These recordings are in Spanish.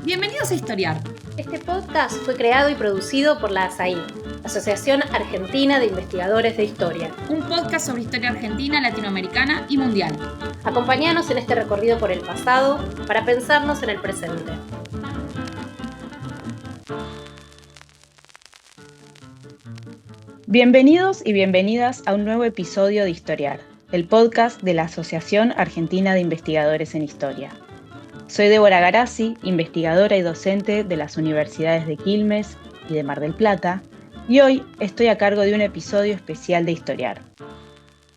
Bienvenidos a Historiar. Este podcast fue creado y producido por la ASAI, Asociación Argentina de Investigadores de Historia. Un podcast sobre historia argentina, latinoamericana y mundial. Acompáñanos en este recorrido por el pasado para pensarnos en el presente. Bienvenidos y bienvenidas a un nuevo episodio de Historiar, el podcast de la Asociación Argentina de Investigadores en Historia. Soy Débora Garazzi, investigadora y docente de las universidades de Quilmes y de Mar del Plata, y hoy estoy a cargo de un episodio especial de Historiar.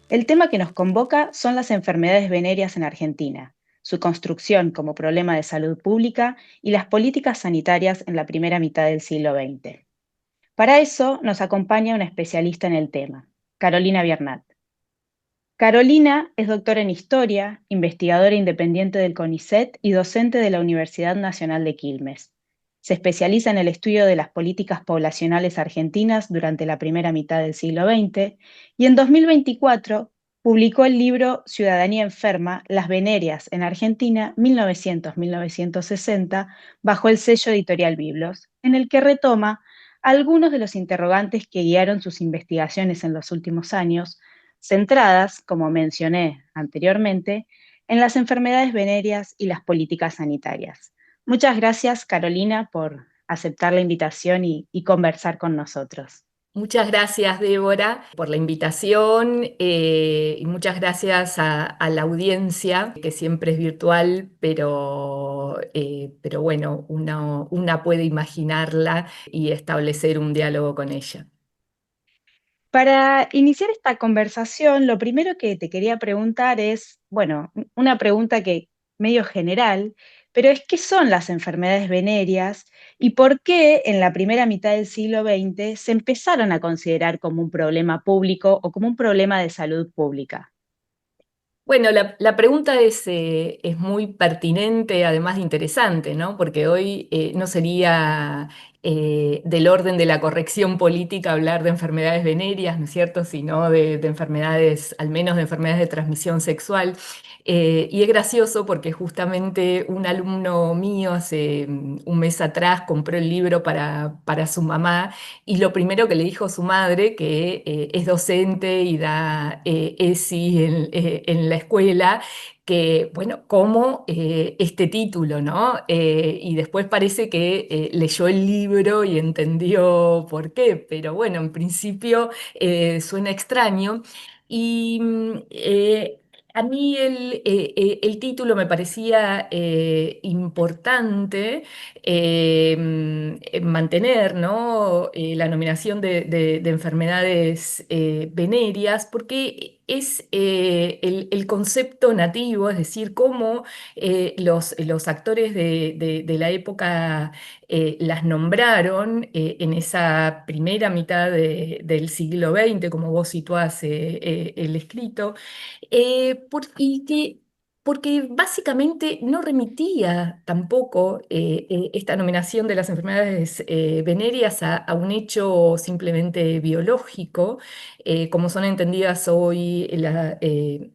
El tema que nos convoca son las enfermedades venéreas en Argentina, su construcción como problema de salud pública y las políticas sanitarias en la primera mitad del siglo XX. Para eso nos acompaña una especialista en el tema, Carolina Biernat. Carolina es doctora en Historia, investigadora independiente del CONICET y docente de la Universidad Nacional de Quilmes. Se especializa en el estudio de las políticas poblacionales argentinas durante la primera mitad del siglo XX y en 2024 publicó el libro Ciudadanía enferma, las venerias en Argentina 1900-1960 bajo el sello editorial Biblos, en el que retoma algunos de los interrogantes que guiaron sus investigaciones en los últimos años, centradas, como mencioné anteriormente, en las enfermedades venéreas y las políticas sanitarias. Muchas gracias, Carolina, por aceptar la invitación y conversar con nosotros. Muchas gracias, Débora, por la invitación y muchas gracias a la audiencia, que siempre es virtual, pero bueno, una puede imaginarla y establecer un diálogo con ella. Para iniciar esta conversación, lo primero que te quería preguntar es, bueno, una pregunta que medio general, pero es ¿qué son las enfermedades venéreas y por qué en la primera mitad del siglo XX se empezaron a considerar como un problema público o como un problema de salud pública? Bueno, la pregunta es muy pertinente, además de interesante, ¿no? Porque hoy no sería del orden de la corrección política hablar de enfermedades venéreas, ¿no es cierto? Sino de enfermedades, al menos de enfermedades de transmisión sexual. Y es gracioso porque justamente un alumno mío hace un mes atrás compró el libro para su mamá y lo primero que le dijo su madre, que es docente y da ESI en la escuela, que, bueno, como este título, ¿no? Y después parece que leyó el libro y entendió por qué, pero bueno, en principio suena extraño. Y a mí el título me parecía importante mantener, ¿no? La nominación de enfermedades venéreas, porque es el concepto nativo, es decir, cómo los actores de la época las nombraron en esa primera mitad del siglo XX, como vos situás el escrito, porque básicamente no remitía tampoco esta nominación de las enfermedades venéreas a un hecho simplemente biológico, como son entendidas hoy eh,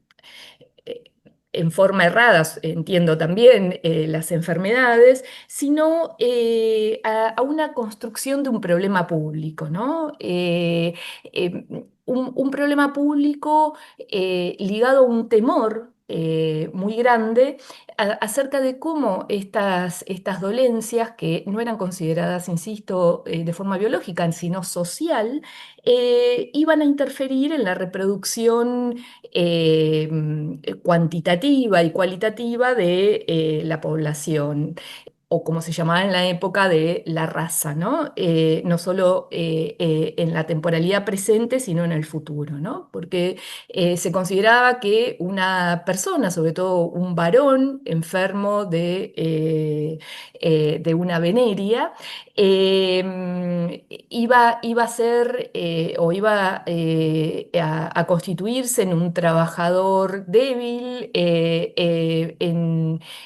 en forma errada, entiendo también las enfermedades, sino a una construcción de un problema público, ¿no? Un problema público ligado a un temor muy grande acerca de cómo estas dolencias, que no eran consideradas, insisto, de forma biológica, sino social, iban a interferir en la reproducción cuantitativa y cualitativa de la población, o como se llamaba en la época de la raza, ¿no? No solo en la temporalidad presente, sino en el futuro, ¿no? Porque se consideraba que una persona, sobre todo un varón enfermo de una veneria, iba a ser o iba a constituirse en un trabajador débil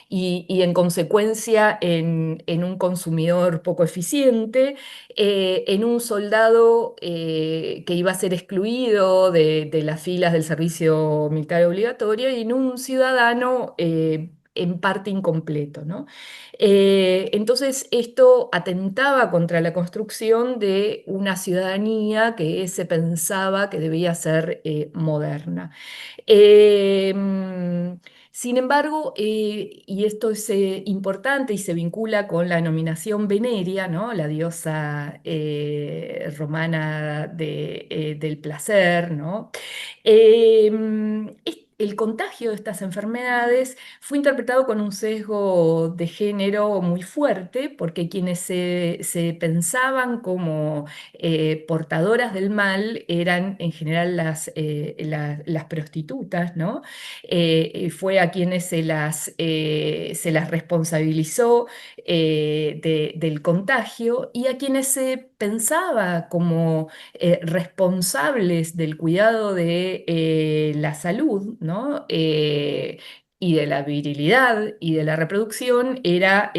y en consecuencia en un consumidor poco eficiente, en un soldado que iba a ser excluido de las filas del servicio militar obligatorio y en un ciudadano en parte incompleto, ¿no? Entonces esto atentaba contra la construcción de una ciudadanía que se pensaba que debía ser moderna. Eh, Sin embargo, y esto es importante y se vincula con la nominación Veneria, ¿no? La diosa romana del placer, ¿no? El contagio de estas enfermedades fue interpretado con un sesgo de género muy fuerte, porque quienes se pensaban como portadoras del mal eran en general las prostitutas, ¿no? Fue a quienes se las responsabilizó del contagio, y a quienes se pensaba como responsables del cuidado de la salud, ¿no? Y de la virilidad y de la reproducción era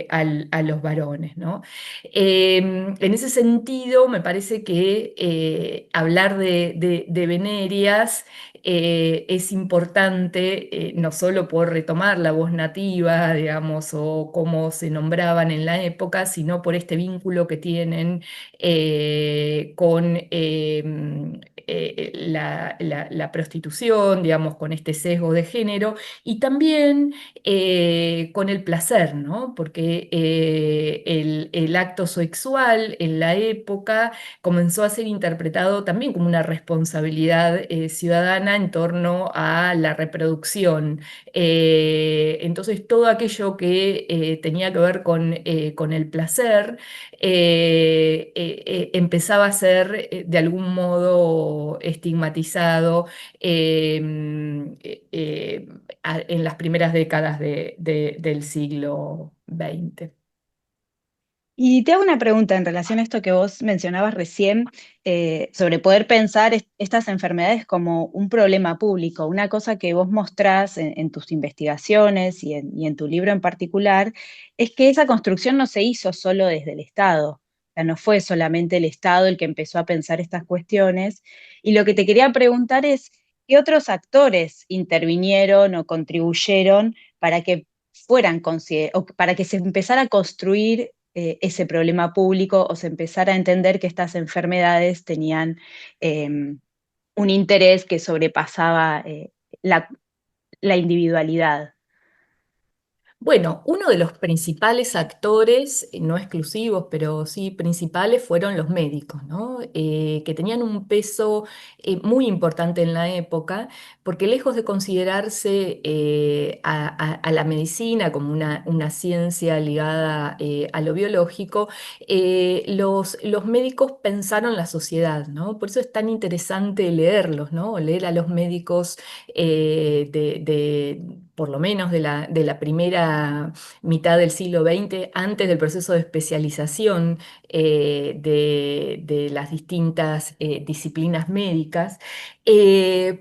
a los varones, ¿no? En ese sentido, me parece que hablar de venerias es importante, no solo por retomar la voz nativa, digamos, o cómo se nombraban en la época, sino por este vínculo que tienen con la prostitución, digamos, con este sesgo de género, y también con el placer, ¿no? Porque el acto sexual en la época comenzó a ser interpretado también como una responsabilidad ciudadana en torno a la reproducción. Entonces, todo aquello que tenía que ver con el placer empezaba a ser de algún modo estigmatizado en las primeras décadas del siglo XX. Y te hago una pregunta en relación a esto que vos mencionabas recién, sobre poder pensar estas enfermedades como un problema público. Una cosa que vos mostrás en tus investigaciones y en tu libro en particular, es que esa construcción no se hizo solo desde el Estado. O sea, no fue solamente el Estado el que empezó a pensar estas cuestiones. Y lo que te quería preguntar es, ¿qué otros actores intervinieron o contribuyeron para que o para que se empezara a construir ese problema público, o se empezara a entender que estas enfermedades tenían eh, un interés que sobrepasaba la, la individualidad? Bueno, uno de los principales actores, no exclusivos, pero sí principales, fueron los médicos, ¿no? Que tenían un peso muy importante en la época, porque lejos de considerarse a la medicina como una ciencia ligada a lo biológico, los médicos pensaron la sociedad, ¿no? Por eso es tan interesante leerlos, ¿no? Leer a los médicos por lo menos de la primera mitad del siglo XX, antes del proceso de especialización de las distintas disciplinas médicas,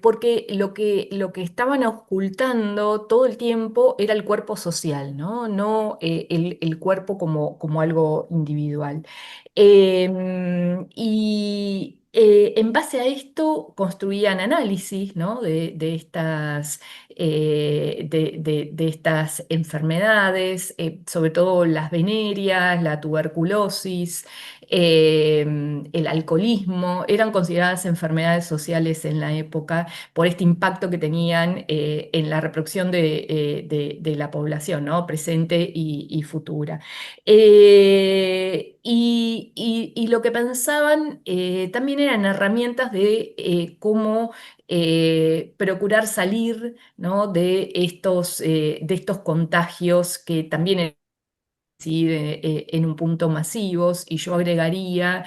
porque lo que estaban ocultando todo el tiempo era el cuerpo social, ¿no? No el cuerpo como algo individual. Y en base a esto construían análisis, ¿no? de estas enfermedades, sobre todo las venerias, la tuberculosis, eh, el alcoholismo, eran consideradas enfermedades sociales en la época por este impacto que tenían en la reproducción de la población, ¿no? Presente y futura. Y lo que pensaban también eran herramientas de cómo procurar salir, ¿no? de estos contagios que también sí, en un punto masivos, y yo agregaría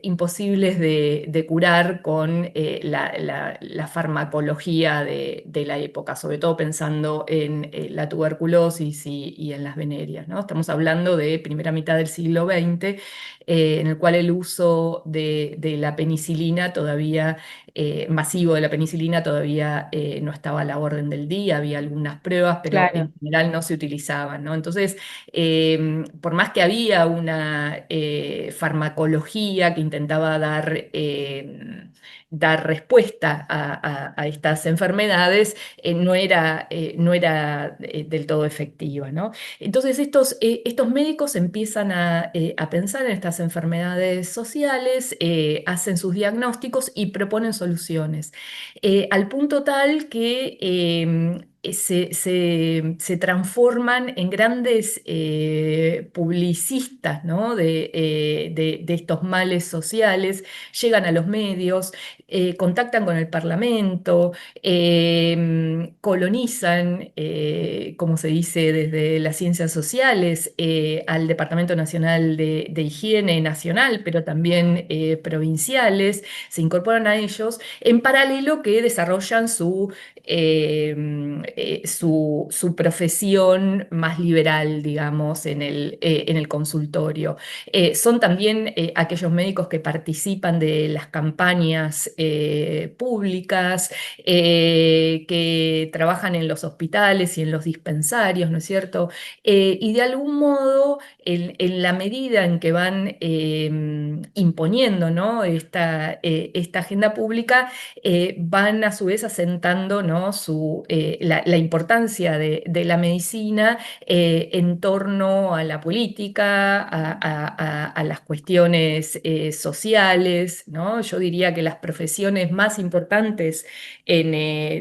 imposibles de curar con la farmacología de la época, sobre todo pensando en la tuberculosis y en las venerias, ¿no? Estamos hablando de primera mitad del siglo XX, en el cual el uso de la penicilina todavía, masivo de la penicilina, todavía no estaba a la orden del día. Había algunas pruebas, pero Claro. en general no se utilizaban, ¿no? Entonces, por más que había una farmacología que intentaba dar dar respuesta a estas enfermedades, no era del todo efectiva, ¿no? Entonces estos médicos empiezan a pensar en estas enfermedades sociales, hacen sus diagnósticos y proponen soluciones, al punto tal que se transforman en grandes publicistas, ¿no? de estos males sociales, llegan a los medios, contactan con el Parlamento, colonizan, como se dice desde las ciencias sociales, al Departamento Nacional de Higiene Nacional, pero también provinciales, se incorporan a ellos, en paralelo que desarrollan su profesión más liberal, digamos, en el consultorio. Son también aquellos médicos que participan de las campañas públicas, que trabajan en los hospitales y en los dispensarios, ¿no es cierto? Y de algún modo, en la medida en que van imponiendo, ¿no? esta agenda pública, van a su vez asentando, ¿no? La importancia de la medicina en torno a la política, a las cuestiones sociales, ¿no? Yo diría que las profesiones más importantes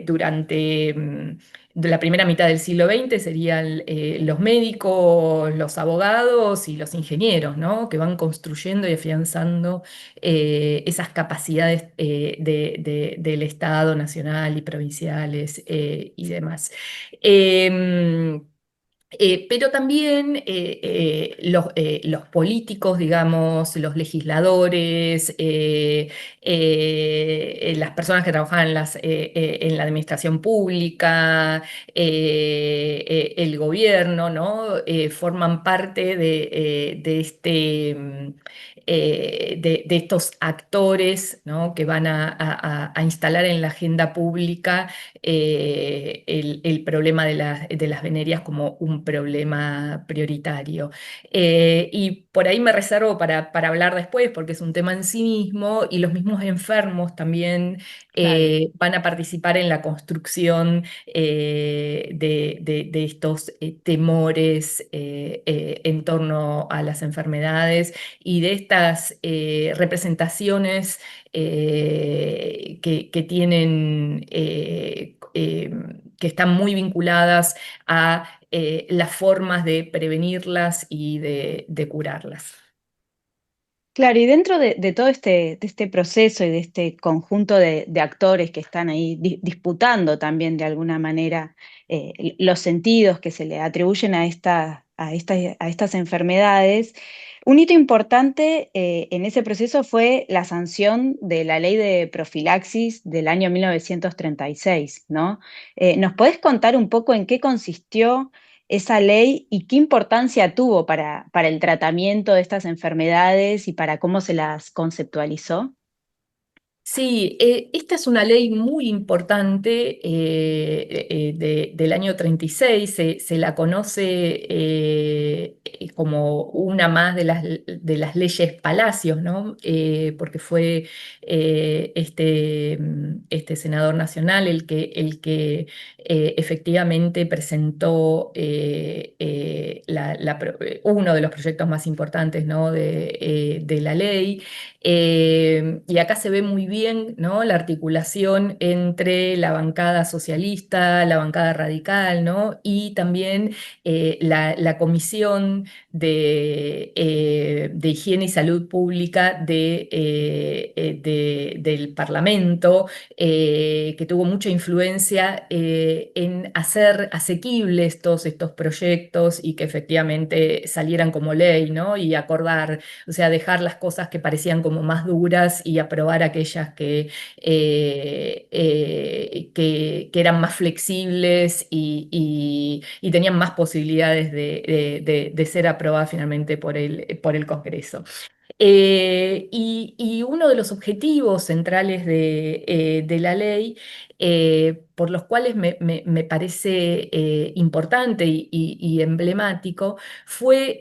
durante de la primera mitad del siglo XX serían los médicos, los abogados y los ingenieros, ¿no? Que van construyendo y afianzando esas capacidades del Estado nacional y provinciales y demás. Em, pero también los políticos, digamos, los legisladores, las personas que trabajan en la administración pública, el gobierno, ¿no? Forman parte de estos actores, ¿no? Que van a instalar en la agenda pública el problema de las venerías como un problema prioritario. Y por ahí me reservo para hablar después, porque es un tema en sí mismo, y los mismos enfermos también Claro. van a participar en la construcción de estos temores en torno a las enfermedades y de estas representaciones que tienen, que están muy vinculadas a las formas de prevenirlas y de curarlas. Claro, y dentro de todo de este proceso y de este conjunto de actores que están ahí disputando también de alguna manera los sentidos que se le atribuyen a estas enfermedades, un hito importante en ese proceso fue la sanción de la Ley de Profilaxis del año 1936, ¿no? ¿Nos podés contar un poco en qué consistió esa ley y qué importancia tuvo para el tratamiento de estas enfermedades y para cómo se las conceptualizó? Sí, esta es una ley muy importante del año 36, se la conoce como una más de las leyes Palacios, ¿no? Porque fue este senador nacional el que efectivamente presentó uno de los proyectos más importantes, ¿no? de la ley. Y acá se ve muy bien, ¿no? La articulación entre la bancada socialista, la bancada radical, ¿no? Y también la Comisión de Higiene y Salud Pública del Parlamento, que tuvo mucha influencia en hacer asequibles todos estos proyectos y que efectivamente salieran como ley, ¿no? Y acordar, o sea, dejar las cosas que parecían como más duras y aprobar aquellas que eran más flexibles y tenían más posibilidades de ser aprobadas finalmente por el Congreso. Y uno de los objetivos centrales de la ley, por los cuales me parece importante y emblemático, fue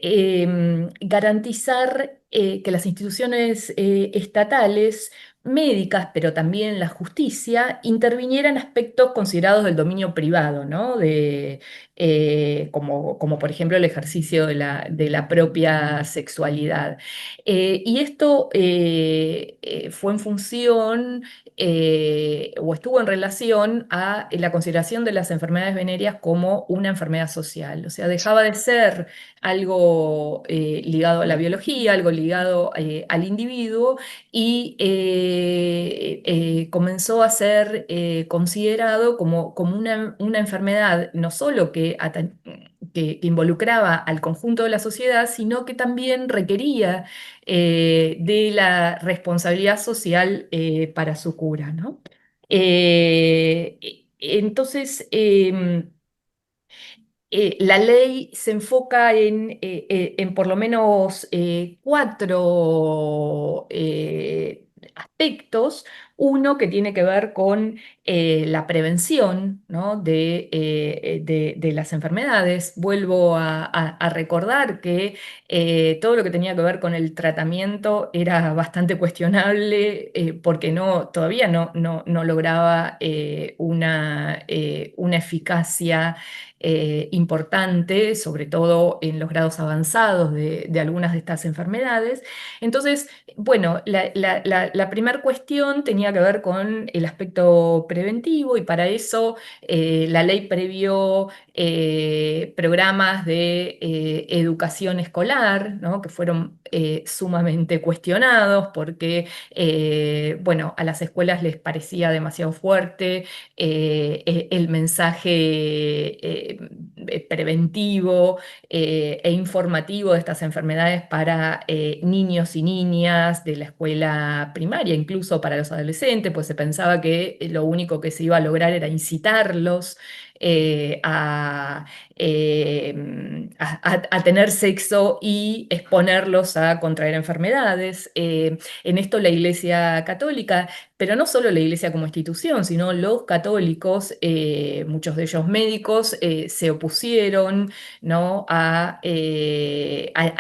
garantizar que las instituciones estatales médicas, pero también la justicia, interviniera en aspectos considerados del dominio privado, ¿no? Como por ejemplo el ejercicio de la propia sexualidad. Y esto fue en función o estuvo en relación a la consideración de las enfermedades venéreas como una enfermedad social. O sea, dejaba de ser algo ligado a la biología, algo ligado al individuo y comenzó a ser considerado como una enfermedad no solo que involucraba al conjunto de la sociedad, sino que también requería de la responsabilidad social para su cura, ¿no? Entonces, la ley se enfoca en por lo menos cuatro aspectos. Uno que tiene que ver con la prevención, ¿no? De las enfermedades. Vuelvo a recordar que todo lo que tenía que ver con el tratamiento era bastante cuestionable porque todavía no lograba una eficacia importante, sobre todo en los grados avanzados de algunas de estas enfermedades. Entonces, bueno, la primera cuestión tenía que ver con el aspecto preventivo y para eso la ley previó programas de educación escolar, ¿no? Que fueron sumamente cuestionados porque, bueno, a las escuelas les parecía demasiado fuerte el mensaje preventivo e informativo de estas enfermedades para niños y niñas de la escuela primaria, incluso para los adolescentes, pues se pensaba que lo único que se iba a lograr era incitarlos eh, a, a tener sexo y exponerlos a contraer enfermedades. En esto la Iglesia Católica, pero no solo la Iglesia como institución, sino los católicos, muchos de ellos médicos, se opusieron, ¿no? A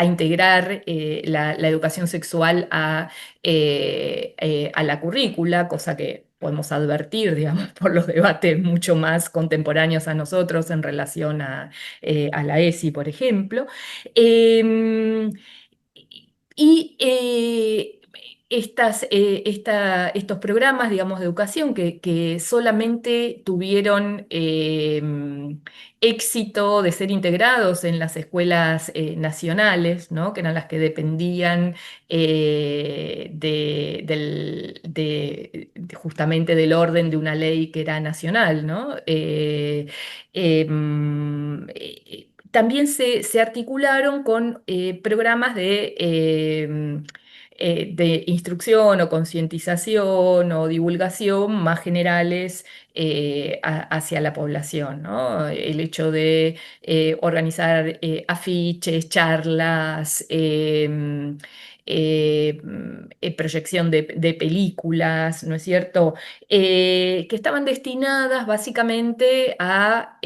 integrar la educación sexual a la currícula, cosa que podemos advertir, digamos, por los debates mucho más contemporáneos a nosotros en relación a la ESI, por ejemplo. Em, y estos programas, digamos, de educación que solamente tuvieron éxito de ser integrados en las escuelas nacionales, ¿no? Que eran las que dependían justamente del orden de una ley que era nacional, ¿no? También se articularon con programas de instrucción o concientización o divulgación más generales hacia la población, ¿no? El hecho de organizar afiches, charlas, proyección de películas, ¿no es cierto? Que estaban destinadas básicamente a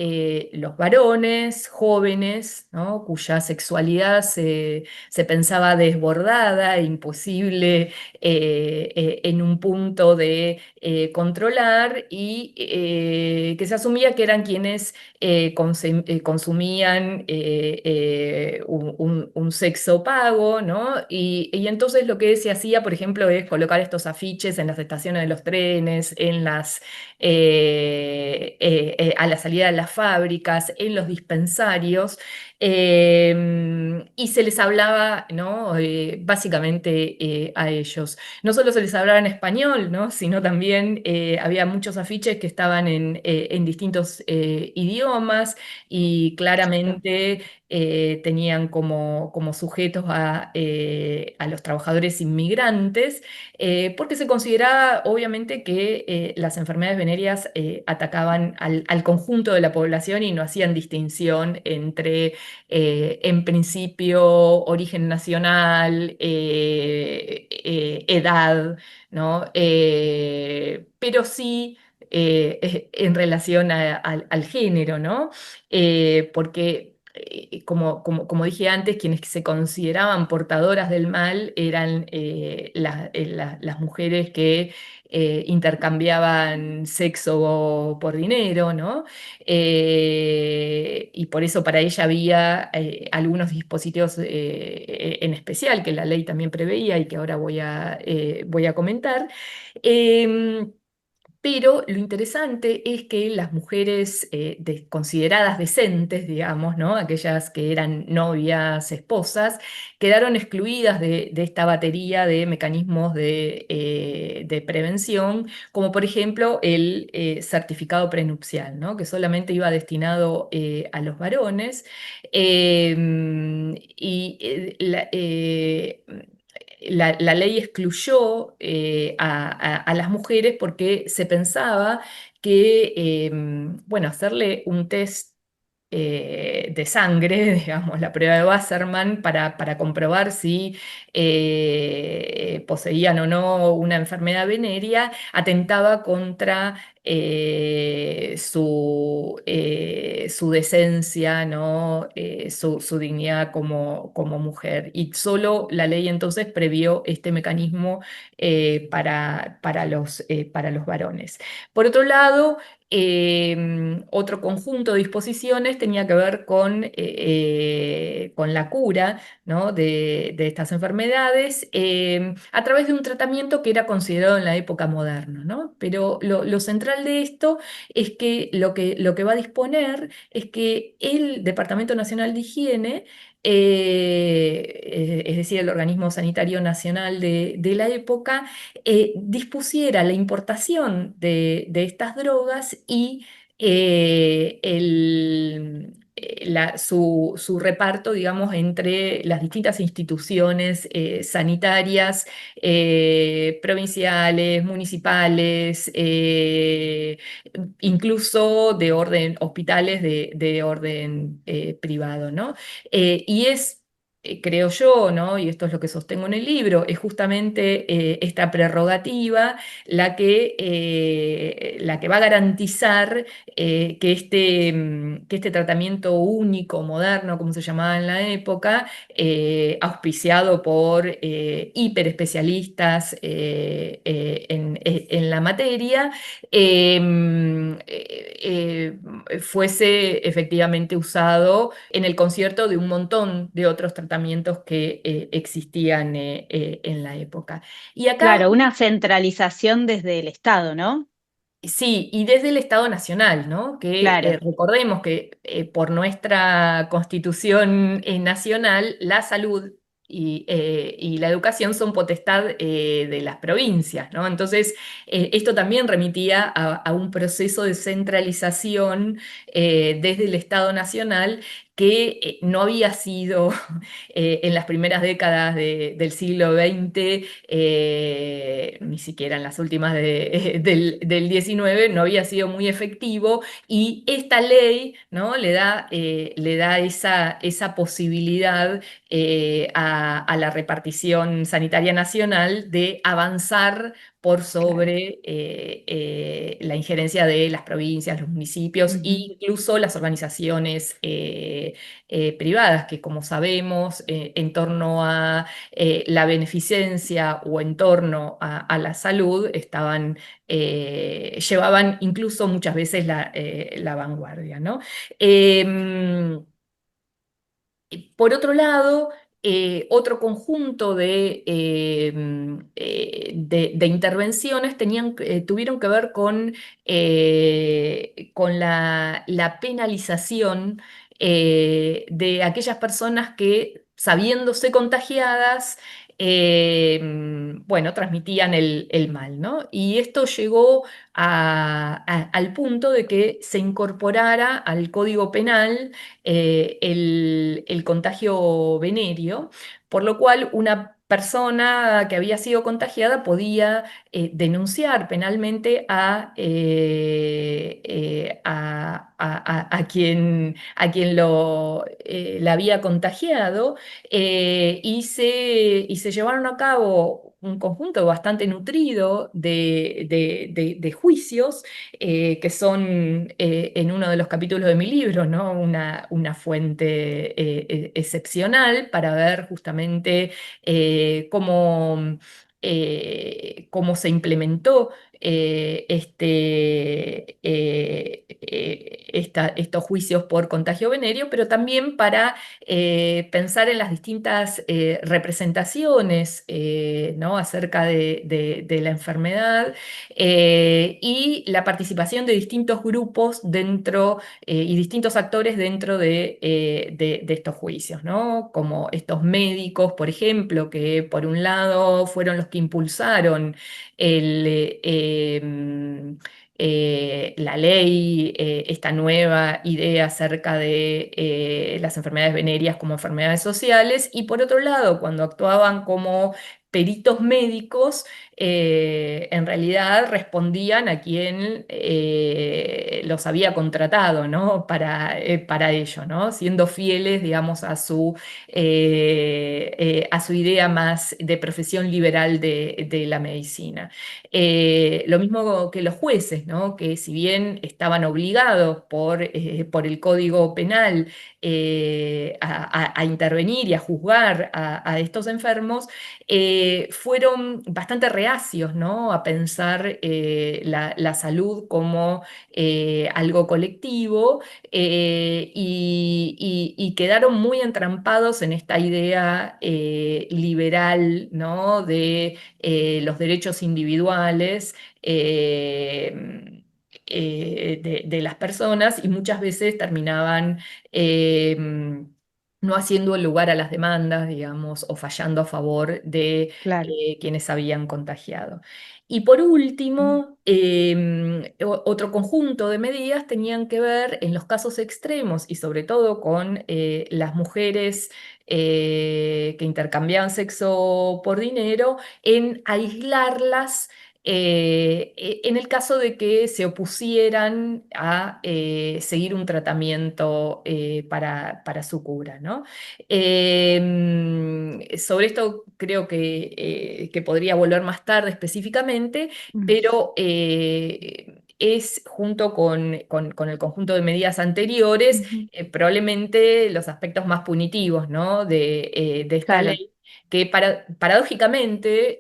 los varones jóvenes, ¿no? Cuya sexualidad se pensaba desbordada, e imposible en un punto de controlar y que se asumía que eran quienes consumían un sexo pago, ¿no? Y entonces lo que se hacía, por ejemplo, es colocar estos afiches en las estaciones de los trenes, a la salida de las fábricas, en los dispensarios, y se les hablaba, ¿no? Básicamente a ellos. No solo se les hablaba en español, ¿no? Sino también había muchos afiches que estaban en distintos idiomas y claramente tenían como sujetos a los trabajadores inmigrantes, porque se consideraba obviamente que las enfermedades venéreas atacaban al conjunto de la población y no hacían distinción entre, en principio, origen nacional, edad, ¿no? Pero sí en relación al género, ¿no? Porque como dije antes, quienes se consideraban portadoras del mal eran las mujeres que intercambiaban sexo por dinero, ¿no? Y por eso para ella había algunos dispositivos en especial que la ley también preveía y que ahora voy a comentar. Em, pero lo interesante es que las mujeres consideradas decentes, digamos, ¿no? Aquellas que eran novias, esposas, quedaron excluidas de esta batería de mecanismos de prevención, como por ejemplo el certificado prenupcial, ¿no? Que solamente iba destinado a los varones. Y la ley excluyó a las mujeres porque se pensaba que, bueno, hacerle un test de sangre, digamos, la prueba de Wasserman, para comprobar si poseían o no una enfermedad venérea, atentaba contra su decencia, ¿no? Su dignidad como mujer. Y solo la ley entonces previó este mecanismo para los varones. Por otro lado, otro conjunto de disposiciones tenía que ver con la cura, ¿no? de estas enfermedades a través de un tratamiento que era considerado en la época moderna, ¿no? Pero lo central de esto es que lo que va a disponer es que el Departamento Nacional de Higiene, es decir, el organismo sanitario nacional de la época, dispusiera la importación de estas drogas y su reparto, digamos, entre las distintas instituciones sanitarias, provinciales, municipales, incluso de orden, hospitales de orden privado, ¿no? Y es creo yo, ¿no? Y esto es lo que sostengo en el libro, es justamente esta prerrogativa la que va a garantizar que este tratamiento único, moderno, como se llamaba en la época, auspiciado por hiperespecialistas en la materia, fuese efectivamente usado en el concierto de un montón de otros tratamientos que existían en la época. Y acá, Claro, una centralización desde el Estado, ¿no? sí, y desde el Estado Nacional, ¿no? Que Claro, recordemos que por nuestra Constitución nacional, la salud y la educación son potestad de las provincias, ¿no? Entonces, esto también remitía a un proceso de centralización desde el Estado Nacional que no había sido en las primeras décadas del siglo XX, ni siquiera en las últimas del XIX, no había sido muy efectivo y esta ley, ¿no? le da esa posibilidad a la repartición sanitaria nacional de avanzar por claro. sobre la injerencia de las provincias, los municipios e Ujú. incluso las organizaciones privadas, que como sabemos, en torno a la beneficencia o en torno a la salud, llevaban incluso muchas veces la vanguardia, ¿no? Em, por otro lado, otro conjunto de intervenciones tuvieron que ver con la penalización de aquellas personas que, sabiéndose contagiadas, bueno, transmitían el mal, ¿no? Y esto llegó al punto de que se incorporara al Código Penal el contagio venéreo, por lo cual una persona que había sido contagiada podía denunciar penalmente a quien la había contagiado y se llevaron a cabo un conjunto bastante nutrido de juicios que son en uno de los capítulos de mi libro, ¿no? Una fuente excepcional para ver justamente cómo se implementó estos juicios por contagio venéreo, pero también para pensar en las distintas representaciones, ¿no? acerca de la enfermedad y la participación de distintos grupos dentro y distintos actores dentro de estos juicios, ¿no? Como estos médicos, por ejemplo, que por un lado fueron los que impulsaron el, la ley, esta nueva idea acerca de las enfermedades venéreas como enfermedades sociales, y por otro lado, cuando actuaban como peritos médicos, en realidad respondían a quien los había contratado, ¿no? para ello, ¿no? Siendo fieles, digamos, a su idea más de profesión liberal de la medicina. Lo mismo que los jueces, ¿no? Que si bien estaban obligados por el Código Penal a intervenir y a juzgar a estos enfermos, fueron bastante reacios, ¿no? a pensar la salud como algo colectivo y quedaron muy entrampados en esta idea liberal, ¿no? de los derechos individuales. De las personas y muchas veces terminaban eh, no haciendo lugar a las demandas, digamos, o fallando a favor de Claro. quienes habían contagiado. Y por último, otro conjunto de medidas tenían que ver en los casos extremos y sobre todo con las mujeres que intercambiaban sexo por dinero, en aislarlas en el caso de que se opusieran a seguir un tratamiento para su cura, ¿no? Sobre esto creo que podría volver más tarde específicamente, Mm. pero es junto con el conjunto de medidas anteriores Ujú. probablemente los aspectos más punitivos, ¿no? de esta Claro. ley, que paradójicamente,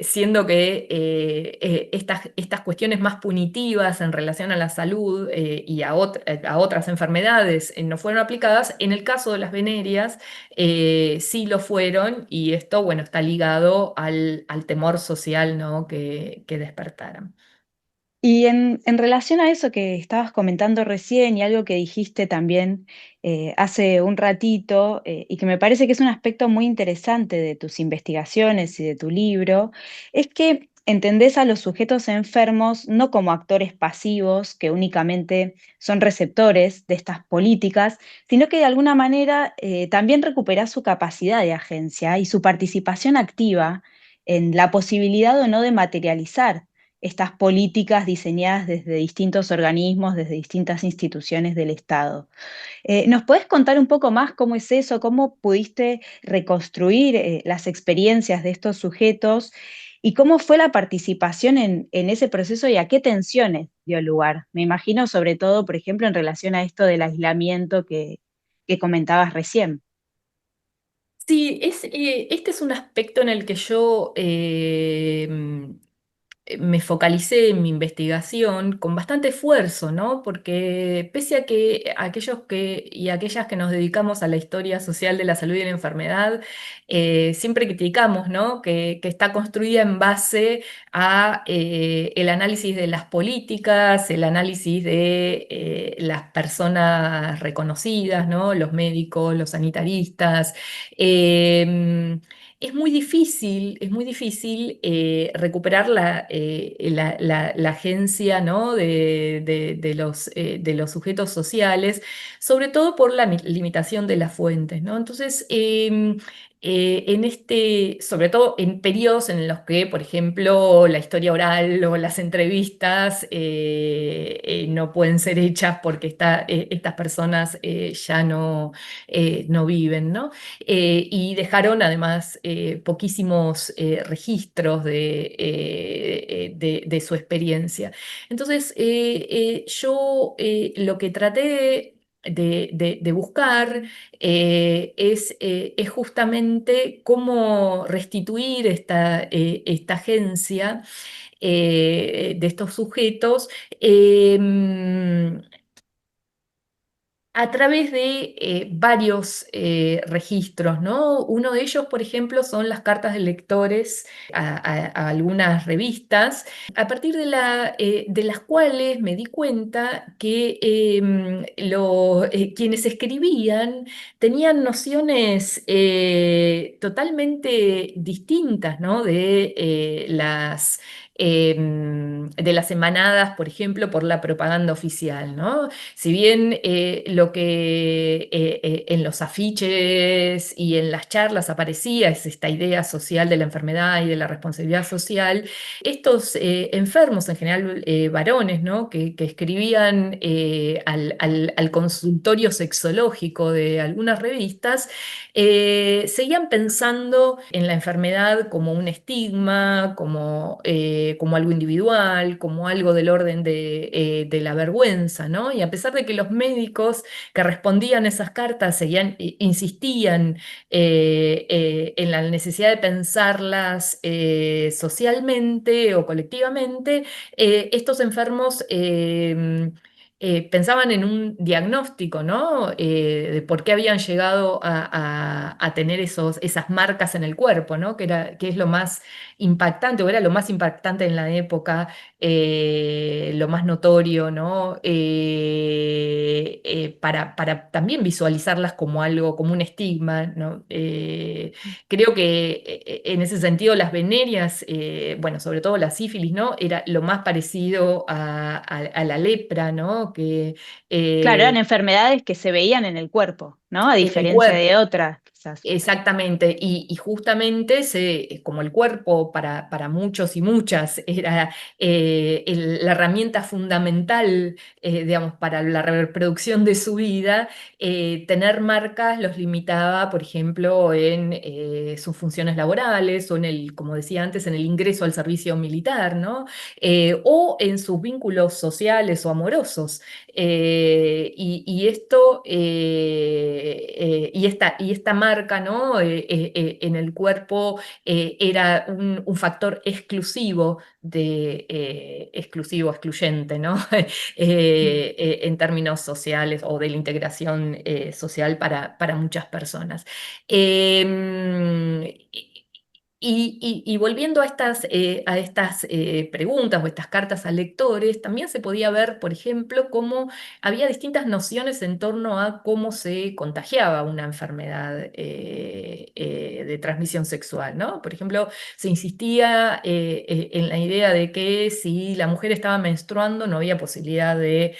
siendo que estas cuestiones más punitivas en relación a la salud y a otras enfermedades no fueron aplicadas, en el caso de las venerias sí lo fueron, y esto, bueno, está ligado al temor social, ¿no? que despertaran. Y en relación a eso que estabas comentando recién y algo que dijiste también hace un ratito, y que me parece que es un aspecto muy interesante de tus investigaciones y de tu libro, es que entendés a los sujetos enfermos no como actores pasivos que únicamente son receptores de estas políticas, sino que de alguna manera también recuperás su capacidad de agencia y su participación activa en la posibilidad o no de materializar estas políticas diseñadas desde distintos organismos, desde distintas instituciones del Estado. ¿Nos puedes contar un poco más cómo es eso? ¿Cómo pudiste reconstruir las experiencias de estos sujetos? ¿Y cómo fue la participación en ese proceso y a qué tensiones dio lugar? Me imagino sobre todo, por ejemplo, en relación a esto del aislamiento que comentabas recién. Sí, este es un aspecto en el que yo me focalicé en mi investigación con bastante esfuerzo, ¿no? Porque pese a que aquellos y aquellas que nos dedicamos a la historia social de la salud y de la enfermedad, siempre criticamos, ¿no? Que está construida en base a el análisis de las políticas, el análisis de las personas reconocidas, ¿no? Los médicos, los sanitaristas. Em, es muy difícil recuperar la agencia, ¿no? de los sujetos sociales, sobre todo por la limitación de las fuentes, ¿no? Entonces, sobre todo en periodos en los que, por ejemplo, la historia oral o las entrevistas no pueden ser hechas porque estas personas ya no viven, ¿no? Y dejaron además poquísimos registros de su experiencia. Entonces, yo lo que traté de buscar es justamente cómo restituir esta agencia de estos sujetos a través de varios registros, ¿no? Uno de ellos, por ejemplo, son las cartas de lectores a algunas revistas, a partir de las cuales me di cuenta que quienes escribían tenían nociones totalmente distintas, ¿no? De las emanadas, por ejemplo, por la propaganda oficial, ¿no? Si bien lo que en los afiches y en las charlas aparecía es esta idea social de la enfermedad y de la responsabilidad social, estos enfermos, en general varones, ¿no? que escribían al consultorio sexológico de algunas revistas, seguían pensando en la enfermedad como un estigma, como algo individual, como algo del orden de la vergüenza, ¿no? Y a pesar de que los médicos que respondían esas cartas insistían en la necesidad de pensarlas socialmente o colectivamente, estos enfermos pensaban en un diagnóstico, ¿no? De por qué habían llegado a tener esas marcas en el cuerpo, ¿no? Que es lo más impactante, o era lo más impactante en la época, lo más notorio, ¿no? Para también visualizarlas como algo, como un estigma, ¿no? Creo que en ese sentido las venerias, bueno, sobre todo la sífilis, ¿no? Era lo más parecido a la lepra, ¿no? Claro, eran Eh, enfermedades que se veían en el cuerpo, ¿no? A en el diferencia cuerpo. de otras, quizás. Exactamente, y justamente como el cuerpo para muchos y muchas era la herramienta fundamental, digamos, para la reproducción de su vida, tener marcas los limitaba, por ejemplo, en sus funciones laborales o como decía antes, en el ingreso al servicio militar, ¿no? O en sus vínculos sociales o amorosos. Y esta marca, ¿no? En el cuerpo era un factor excluyente, ¿no? En términos sociales o de la integración social para muchas personas. Eh, y volviendo a estas preguntas o estas cartas a lectores, también se podía ver, por ejemplo, cómo había distintas nociones en torno a cómo se contagiaba una enfermedad de transmisión sexual, ¿no? Por ejemplo, se insistía en la idea de que si la mujer estaba menstruando no había posibilidad de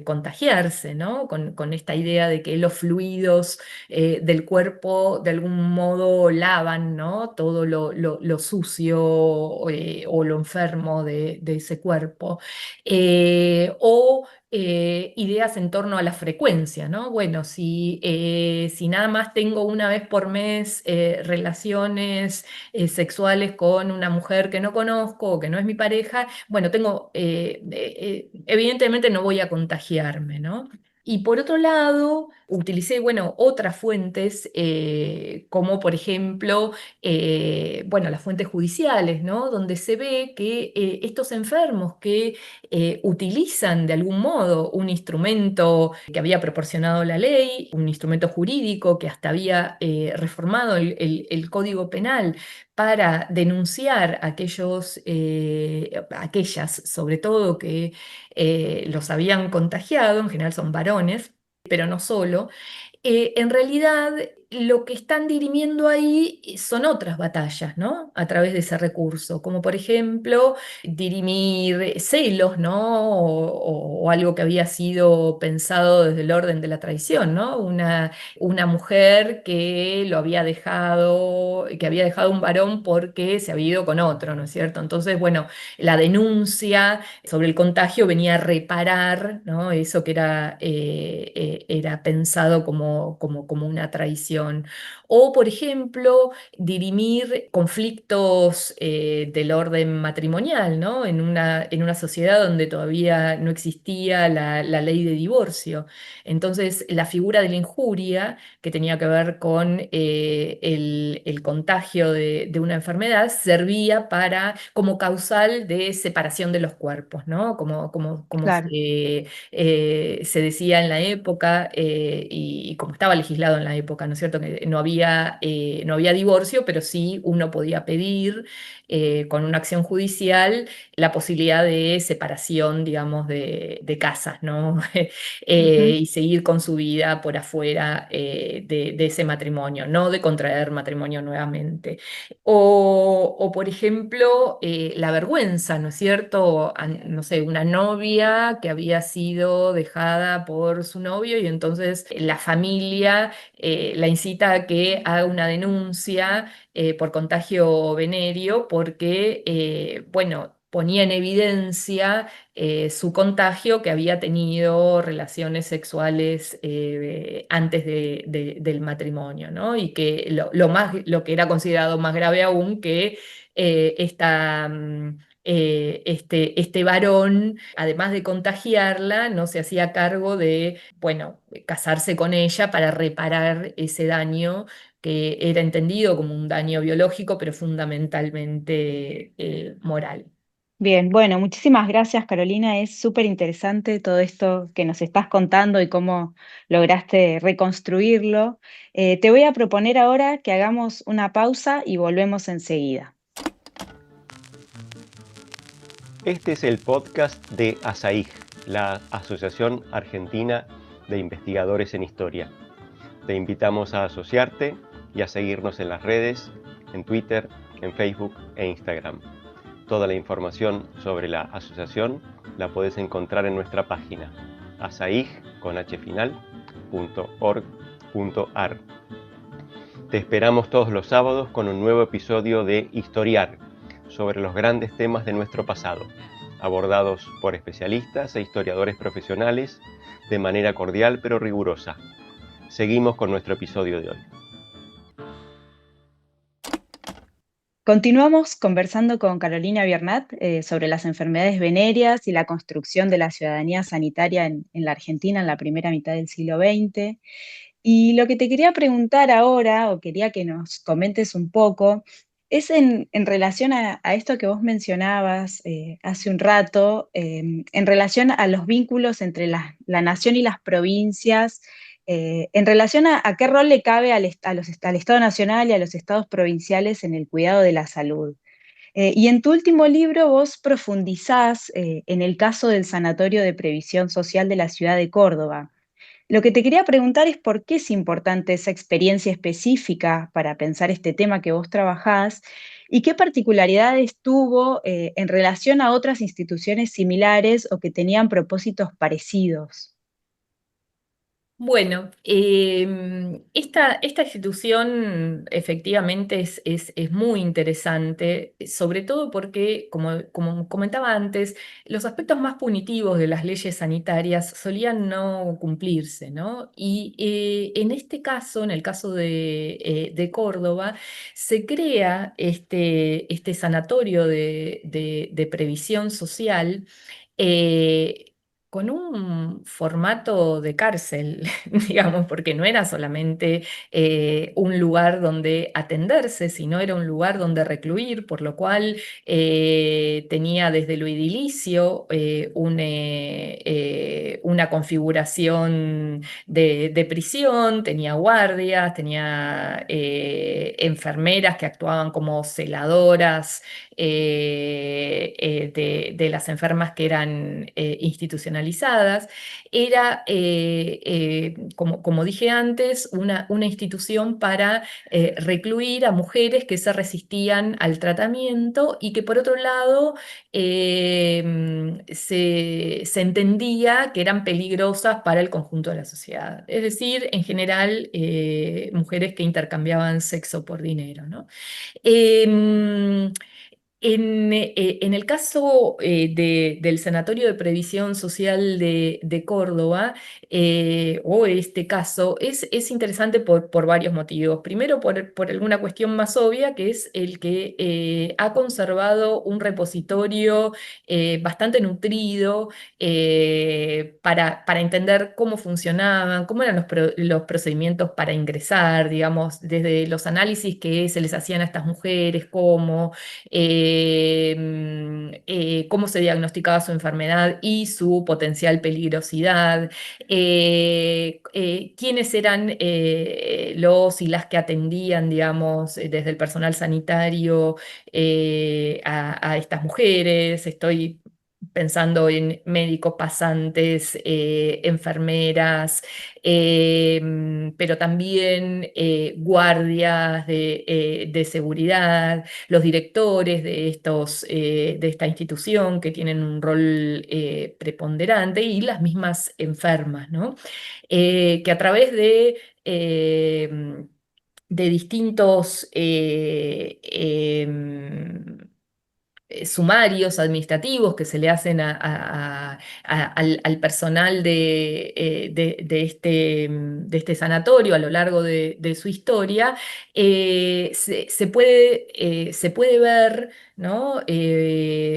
contagiarse, ¿no? Con esta idea de que los fluidos del cuerpo de algún modo lavan, ¿no? Todo lo sucio o lo enfermo de ese cuerpo. O ideas en torno a la frecuencia, ¿no? Bueno, si nada más tengo una vez por mes relaciones sexuales con una mujer que no conozco o que no es mi pareja, bueno, evidentemente no voy a contagiarme, ¿no? Y por otro lado, utilicé, bueno, otras fuentes, como por ejemplo, bueno, las fuentes judiciales, ¿no? Donde se ve que estos enfermos que utilizan de algún modo un instrumento que había proporcionado la ley, un instrumento jurídico que hasta había reformado el Código Penal para denunciar a aquellas, sobre todo, que los habían contagiado, en general son varones, pero no solo, en realidad lo que están dirimiendo ahí son otras batallas, ¿no? A través de ese recurso, como por ejemplo dirimir celos, ¿no? O algo que había sido pensado desde el orden de la traición, ¿no? Una mujer que lo había dejado, que había dejado un varón porque se había ido con otro, ¿no es cierto? Entonces, bueno, la denuncia sobre el contagio venía a reparar, ¿no? Eso que era pensado como una traición. O, por ejemplo, dirimir conflictos del orden matrimonial, ¿no? En una sociedad donde todavía no existía la ley de divorcio. Entonces, la figura de la injuria, que tenía que ver con el contagio de una enfermedad, servía como causal de separación de los cuerpos, ¿no? Como Claro. se decía en la época y como estaba legislado en la época, ¿no es cierto? Que no había divorcio, pero sí uno podía pedir con una acción judicial la posibilidad de separación, digamos, de casas, ¿no? Ujú. Y seguir con su vida por afuera de ese matrimonio, no de contraer matrimonio nuevamente. O, por ejemplo, la vergüenza, ¿no es cierto? No sé, una novia que había sido dejada por su novio y entonces la familia la incita a que haga una denuncia por contagio venéreo porque, bueno, ponía en evidencia su contagio, que había tenido relaciones sexuales antes del matrimonio, ¿no? Y que lo que era considerado más grave aún, que este varón, además de contagiarla, no se hacía cargo de, bueno, casarse con ella para reparar ese daño que era entendido como un daño biológico, pero fundamentalmente moral. Bien, bueno, muchísimas gracias, Carolina. Es súper interesante todo esto que nos estás contando y cómo lograste reconstruirlo. Te voy a proponer ahora que hagamos una pausa y volvemos enseguida. Este es el podcast de ASAIG, la Asociación Argentina de Investigadores en Historia. Te invitamos a asociarte y a seguirnos en las redes, en Twitter, en Facebook e Instagram. Toda la información sobre la asociación la puedes encontrar en nuestra página asaig.org.ar. Te esperamos todos los sábados con un nuevo episodio de Historiar, sobre los grandes temas de nuestro pasado, abordados por especialistas e historiadores profesionales de manera cordial pero rigurosa. Seguimos con nuestro episodio de hoy. Continuamos conversando con Carolina Biernat sobre las enfermedades venéreas y la construcción de la ciudadanía sanitaria en la Argentina en la primera mitad del siglo XX. Y lo que te quería preguntar ahora, o quería que nos comentes un poco, es en relación a esto que vos mencionabas hace un rato, en relación a los vínculos entre la nación y las provincias, en relación a qué rol le cabe al Estado Nacional y a los estados provinciales en el cuidado de la salud. Y en tu último libro vos profundizás en el caso del Sanatorio de Previsión Social de la ciudad de Córdoba. Lo que te quería preguntar es por qué es importante esa experiencia específica para pensar este tema que vos trabajás y qué particularidades tuvo en relación a otras instituciones similares o que tenían propósitos parecidos. Bueno, esta institución efectivamente es muy interesante, sobre todo porque, como comentaba antes, los aspectos más punitivos de las leyes sanitarias solían no cumplirse, ¿no? Y en este caso, en el caso de Córdoba, se crea este sanatorio de previsión social. eh, con un formato de cárcel, digamos, porque no era solamente un lugar donde atenderse, sino era un lugar donde recluir, por lo cual tenía desde lo edilicio una configuración de prisión, tenía guardias, tenía enfermeras que actuaban como celadoras de las enfermas que eran institucionalizadas institucionalizadas. Era, como dije antes, una institución para recluir a mujeres que se resistían al tratamiento y que por otro lado se entendía que eran peligrosas para el conjunto de la sociedad. Es decir, en general, mujeres que intercambiaban sexo por dinero, ¿no? Em, en el caso del Sanatorio de Previsión Social de Córdoba, o este caso, es interesante por varios motivos. Primero, por alguna cuestión más obvia, que es el que ha conservado un repositorio bastante nutrido para entender cómo funcionaban, cómo eran los procedimientos para ingresar, digamos, desde los análisis que se les hacían a estas mujeres, cómo se diagnosticaba su enfermedad y su potencial peligrosidad, quiénes eran los y las que atendían, digamos, desde el personal sanitario a estas mujeres. Estoy pensando en médicos pasantes, enfermeras, pero también guardias de seguridad, los directores de esta institución que tienen un rol preponderante y las mismas enfermas, ¿no? Que a través de distintos sumarios administrativos que se le hacen al personal de este sanatorio a lo largo de su historia, se puede ver, ¿no?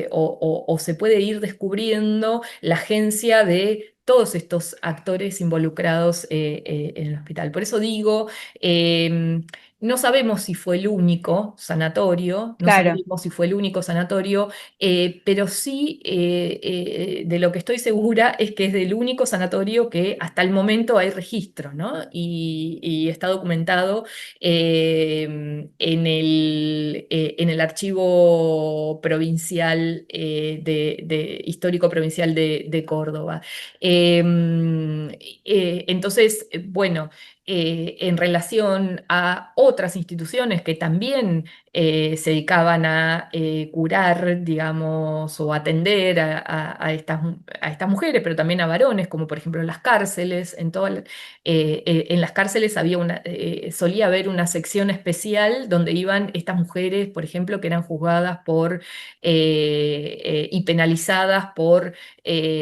O se puede ir descubriendo la agencia de todos estos actores involucrados en el hospital. Por eso digo, no sabemos si fue el único sanatorio, no Claro, sabemos si fue el único sanatorio, pero sí de lo que estoy segura es que es del único sanatorio que hasta el momento hay registro, ¿no? Y está documentado en el archivo provincial, histórico provincial de Córdoba. Entonces, bueno, en relación a otras instituciones que también se dedicaban a curar, digamos, o atender a estas mujeres, pero también a varones, como por ejemplo en las cárceles. En las cárceles solía haber una sección especial donde iban estas mujeres, por ejemplo, que eran juzgadas y penalizadas por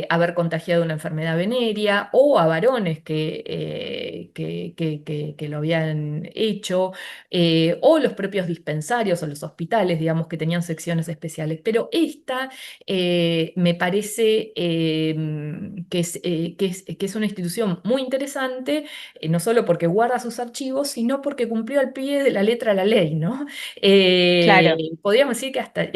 haber contagiado una enfermedad venérea, o a varones que lo habían hecho, o los propios dispensarios o los hospitales, digamos, que tenían secciones especiales. Pero esta me parece que es una institución muy interesante, no solo porque guarda sus archivos, sino porque cumplió al pie de la letra la ley, ¿no? claro. Podríamos decir que hasta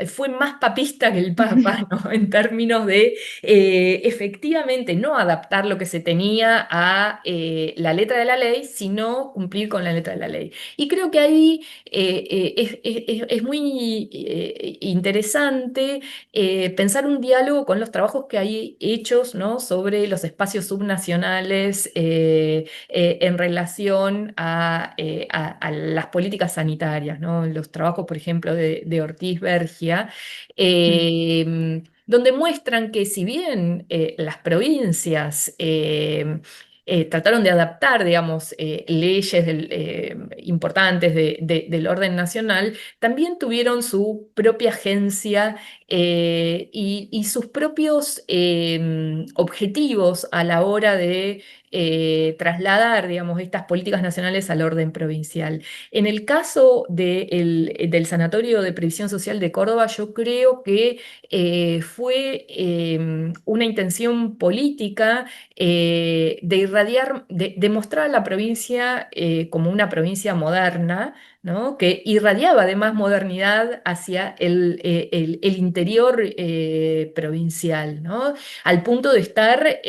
fue más papista que el Papa, ¿no? En términos de efectivamente no adaptar lo que se tenía a la letra de la ley, sino cumplir con la letra de la ley. Y creo que ahí es muy interesante pensar un diálogo con los trabajos que hay hechos, ¿no? Sobre los espacios subnacionales en relación a las políticas sanitarias, ¿no? Los trabajos, por ejemplo, de Ortiz Bergia, Mm. donde muestran que si bien las provincias trataron de adaptar, digamos, leyes importantes del orden nacional, también tuvieron su propia agencia y sus propios objetivos a la hora de trasladar, digamos, estas políticas nacionales al orden provincial. En el caso del Sanatorio de Previsión Social de Córdoba, yo creo que fue una intención política de irradiar, de mostrar a la provincia como una provincia moderna, ¿no? Que irradiaba además modernidad hacia el interior provincial, ¿no? Al punto de estar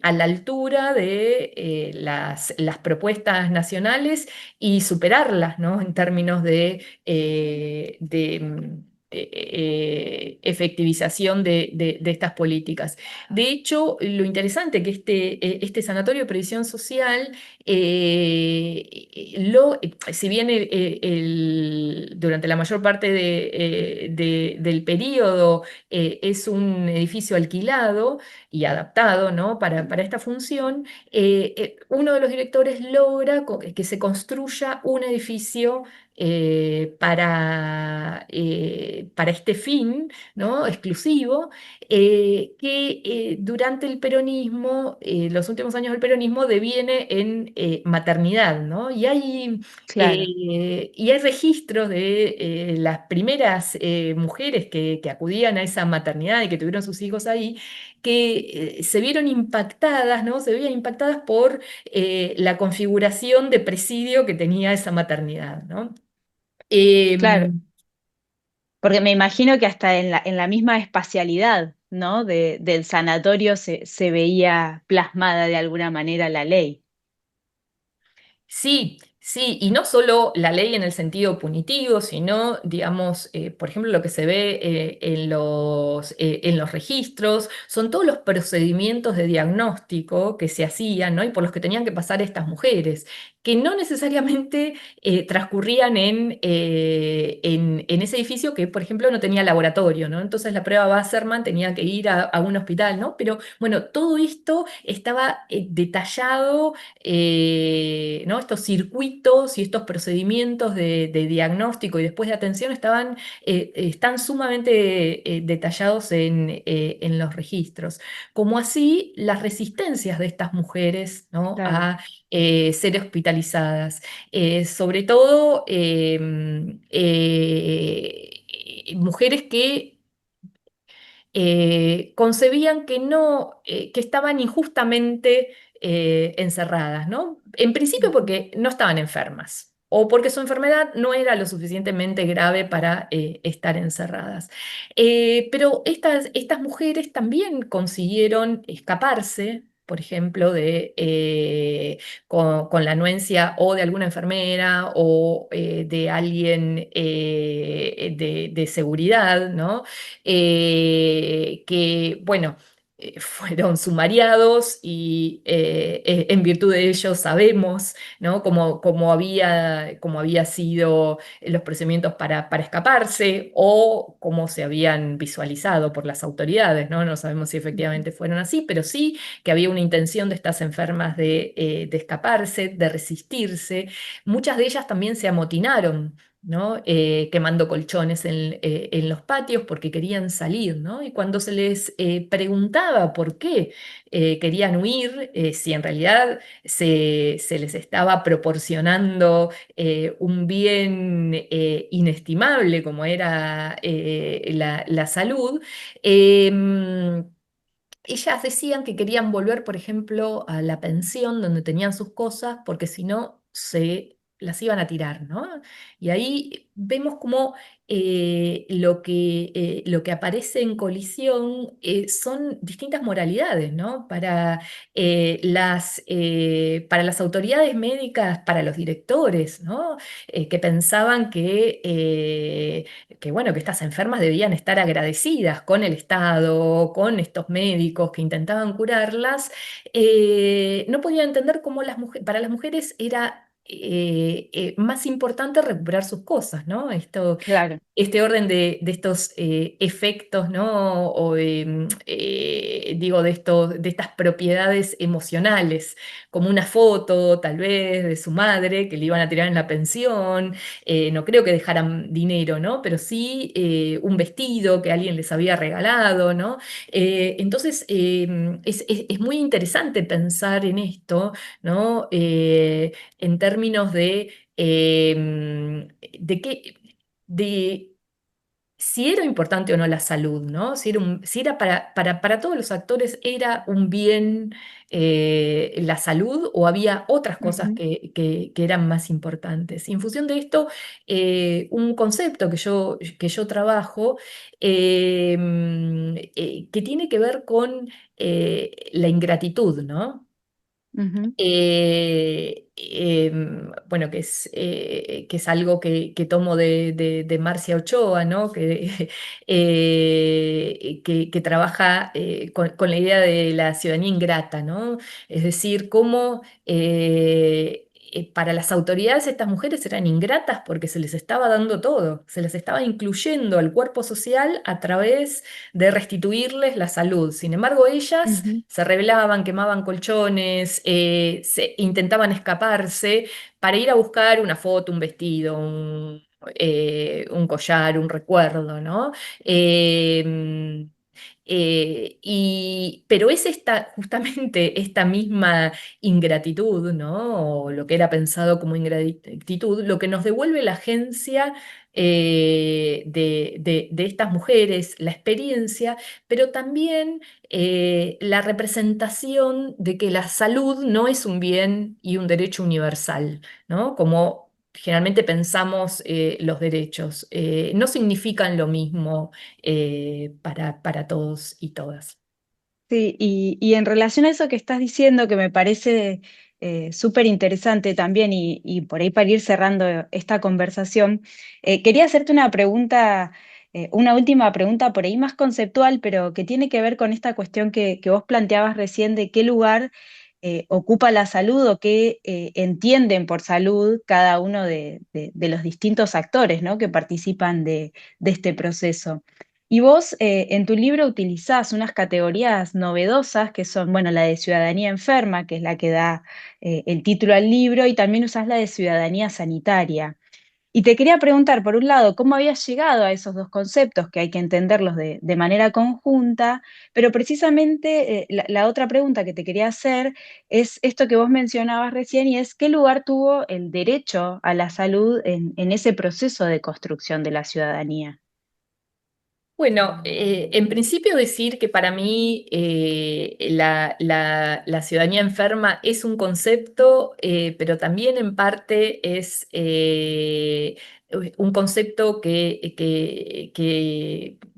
a la altura de las propuestas nacionales y superarlas, ¿no? En términos efectivización de estas políticas. De hecho, lo interesante que este sanatorio de previsión social, si bien durante la mayor parte del periodo es un edificio alquilado y adaptado, ¿no? para esta función, uno de los directores logra que se construya un edificio para este fin, ¿no? exclusivo, que durante el peronismo, los últimos años del peronismo, deviene en maternidad, ¿no? Claro, Y hay registros de las primeras mujeres que acudían a esa maternidad y que tuvieron sus hijos ahí, que se vieron impactadas, ¿no? Se veían impactadas por la configuración de presidio que tenía esa maternidad, ¿no? claro. Em, Porque me imagino que hasta en la misma espacialidad, ¿no? Del sanatorio se veía plasmada de alguna manera la ley. Sí, sí, y no solo la ley en el sentido punitivo, sino, digamos, por ejemplo, lo que se ve en los registros, son todos los procedimientos de diagnóstico que se hacían, ¿no? Y por los que tenían que pasar estas mujeres, que no necesariamente transcurrían en ese edificio que, por ejemplo, no tenía laboratorio, ¿no? Entonces la prueba Wasserman tenía que ir a un hospital, ¿no? Pero bueno, todo esto estaba detallado, ¿no? Estos circuitos y estos procedimientos de diagnóstico y después de atención están sumamente detallados en los registros. Como así las resistencias de estas mujeres, ¿no? Claro, a ser hospitalizadas. Sobre todo mujeres que concebían que no, que estaban injustamente encerradas, ¿no? En principio porque no estaban enfermas o porque su enfermedad no era lo suficientemente grave para estar encerradas. Pero estas mujeres también consiguieron escaparse. Por ejemplo, con la anuencia o de alguna enfermera o de alguien de seguridad, ¿no? Que, bueno, fueron sumariados y en virtud de ello sabemos, ¿no? cómo había sido los procedimientos para escaparse o cómo se habían visualizado por las autoridades, ¿no? No sabemos si efectivamente fueron así, pero sí que había una intención de estas enfermas de escaparse, de resistirse. Muchas de ellas también se amotinaron, ¿no? Quemando colchones en los patios porque querían salir, ¿no? Y cuando se les preguntaba por qué querían huir, si en realidad se les estaba proporcionando un bien inestimable como era la salud, em, ellas decían que querían volver, por ejemplo, a la pensión donde tenían sus cosas, porque si no se las iban a tirar, ¿no? Y ahí vemos cómo lo que aparece en colisión son distintas moralidades, ¿no? Para las autoridades médicas, para los directores, ¿no? Que pensaban que, bueno, que estas enfermas debían estar agradecidas con el Estado, con estos médicos que intentaban curarlas. No podían entender cómo para las mujeres era más importante recuperar sus cosas, ¿no? claro, Este orden de estos efectos, ¿no? O digo, de estas propiedades emocionales, como una foto, tal vez, de su madre que le iban a tirar en la pensión. No creo que dejaran dinero, ¿no? Pero sí un vestido que alguien les había regalado, ¿no? Entonces, es muy interesante pensar en esto, ¿no? En términos de qué de si era importante o no la salud, ¿no? Si era para todos los actores era un bien la salud o había otras cosas ujú, que eran más importantes. Y en función de esto, un concepto que yo trabajo que tiene que ver con la ingratitud, ¿no? Ujú. Bueno, que es algo que tomo de Marcia Ochoa, ¿no? Que trabaja con la idea de la ciudadanía ingrata, ¿no? Es decir, cómo para las autoridades estas mujeres eran ingratas porque se les estaba dando todo, se les estaba incluyendo al cuerpo social a través de restituirles la salud. Sin embargo, ellas Ujú. se rebelaban, quemaban colchones, intentaban escaparse para ir a buscar una foto, un vestido, un collar, un recuerdo, ¿no? Eh, pero es justamente esta misma ingratitud, ¿no? O lo que era pensado como ingratitud, lo que nos devuelve la agencia de estas mujeres, la experiencia, pero también la representación de que la salud no es un bien y un derecho universal, ¿no? Como generalmente pensamos los derechos, no significan lo mismo para todos y todas. Sí, y en relación a eso que estás diciendo, que me parece súper interesante también, y por ahí para ir cerrando esta conversación, quería hacerte una pregunta, una última pregunta por ahí más conceptual, pero que tiene que ver con esta cuestión que vos planteabas recién de qué lugar ocupa la salud o qué entienden por salud cada uno de los distintos actores, ¿no? Que participan de este proceso. Y vos en tu libro utilizás unas categorías novedosas que son, bueno, la de ciudadanía enferma, que es la que da el título al libro, y también usás la de ciudadanía sanitaria. Y te quería preguntar, por un lado, cómo habías llegado a esos dos conceptos, que hay que entenderlos de manera conjunta, pero precisamente la otra pregunta que te quería hacer es esto que vos mencionabas recién, y es, ¿qué lugar tuvo el derecho a la salud en ese proceso de construcción de la ciudadanía? Bueno, en principio decir que para mí la ciudadanía enferma es un concepto, pero también en parte es un concepto que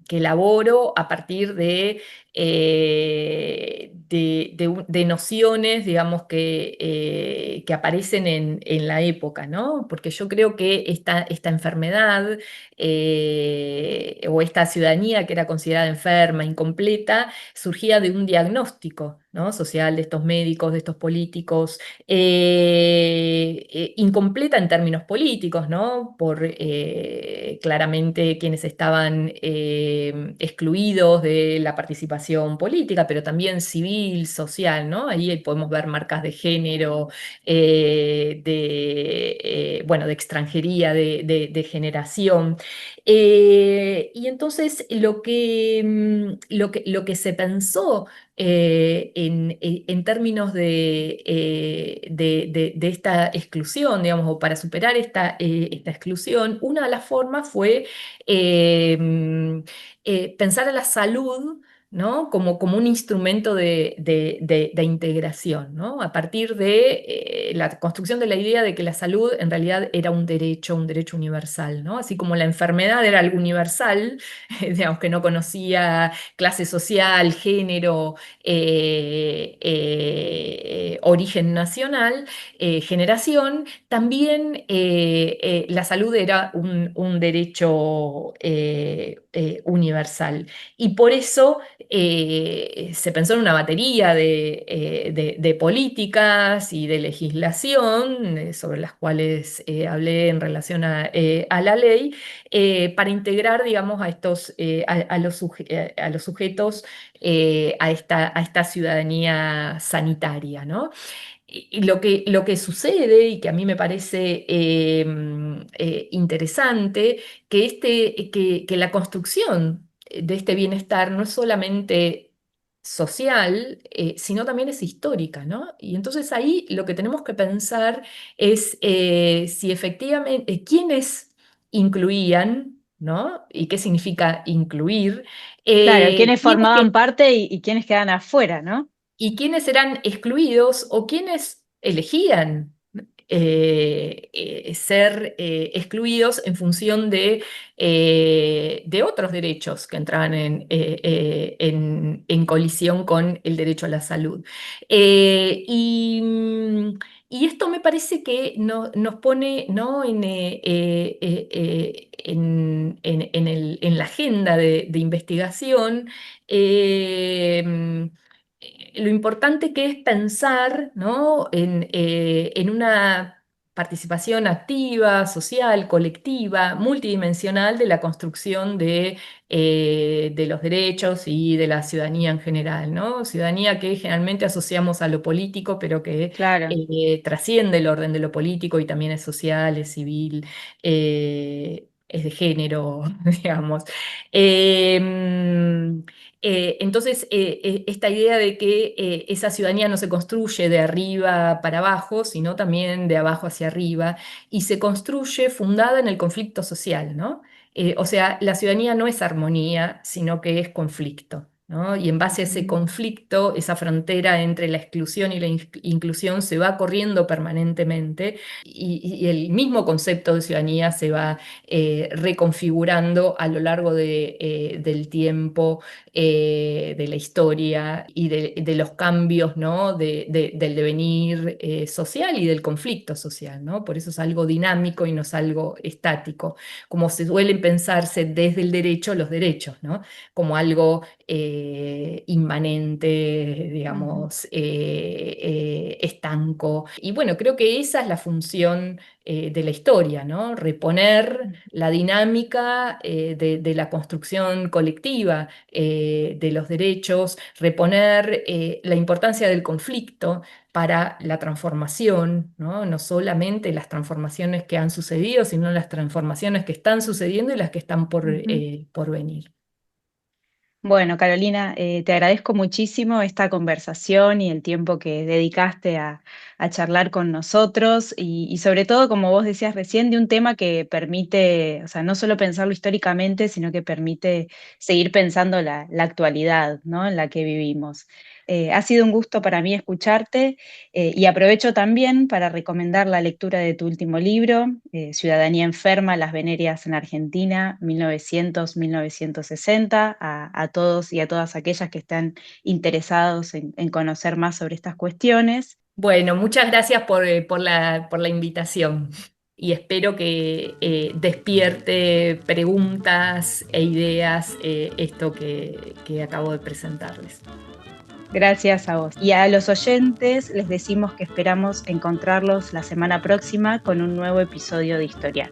elaboro a partir de nociones, digamos, que aparecen en la época, ¿no? Porque yo creo que esta enfermedad o esta ciudadanía que era considerada enferma, incompleta, surgía de un diagnóstico, ¿no? Social de estos médicos, de estos políticos, incompleta en términos políticos, ¿no? Por claramente quienes estaban excluidos de la participación política, pero también civil, social, ¿no? Ahí podemos ver marcas de género, bueno, de extranjería, de generación. Y entonces lo que se pensó en términos de esta exclusión, digamos, o para superar esta exclusión, una de las formas fue pensar a la salud, ¿no? Como un instrumento de integración, ¿no? A partir de la construcción de la idea de que la salud en realidad era un derecho universal, ¿no? Así como la enfermedad era algo universal, digamos que no conocía clase social, género, origen nacional, generación, también la salud era un derecho universal. Y por eso se pensó en una batería de políticas y de legislación sobre las cuales hablé en relación a la ley, para integrar, digamos, a los sujetos a esta ciudadanía sanitaria, ¿no? Y lo que sucede, y que a mí me parece interesante, que la construcción de este bienestar no es solamente social, sino también es histórica, ¿no? Y entonces ahí lo que tenemos que pensar es si efectivamente, quiénes incluían, ¿no? Y qué significa incluir, Claro, quiénes quiénes formaban que parte y quiénes quedan afuera, ¿no? y quiénes eran excluidos o quiénes elegían ser excluidos en función de otros derechos que entraban en colisión con el derecho a la salud. Y esto me parece que nos pone, ¿no?, en la agenda de investigación, lo importante que es pensar, ¿no?, en una participación activa, social, colectiva, multidimensional de la construcción de los derechos y de la ciudadanía en general, ¿no? Ciudadanía que generalmente asociamos a lo político, pero que Claro. trasciende el orden de lo político y también es social, es civil, es de género, digamos. Entonces, esta idea de que esa ciudadanía no se construye de arriba para abajo, sino también de abajo hacia arriba, y se construye fundada en el conflicto social, ¿no? O sea, la ciudadanía no es armonía, sino que es conflicto, ¿no? Y en base a ese conflicto, esa frontera entre la exclusión y la inclusión se va corriendo permanentemente y el mismo concepto de ciudadanía se va reconfigurando a lo largo del tiempo, de la historia y de los cambios, ¿no?, del devenir social y del conflicto social, ¿no? Por eso es algo dinámico y no es algo estático, como se suelen pensarse desde el derecho los derechos, ¿no?, como algo inmanente, digamos, estanco. Y bueno, creo que esa es la función de la historia, ¿no? Reponer la dinámica de la construcción colectiva de los derechos, reponer la importancia del conflicto para la transformación, ¿no? No solamente las transformaciones que han sucedido, sino las transformaciones que están sucediendo y las que están por venir. Bueno, Carolina, te agradezco muchísimo esta conversación y el tiempo que dedicaste a charlar con nosotros y sobre todo, como vos decías recién, de un tema que permite, o sea, no solo pensarlo históricamente, sino que permite seguir pensando la actualidad, ¿no?, en la que vivimos. Ha sido un gusto para mí escucharte y aprovecho también para recomendar la lectura de tu último libro, Ciudadanía enferma, las venerias en Argentina, 1900-1960, a todos y a todas aquellas que están interesados en conocer más sobre estas cuestiones. Bueno, muchas gracias por la invitación y espero que despierte preguntas e ideas esto que acabo de presentarles. Gracias a vos. Y a los oyentes les decimos que esperamos encontrarlos la semana próxima con un nuevo episodio de Historia.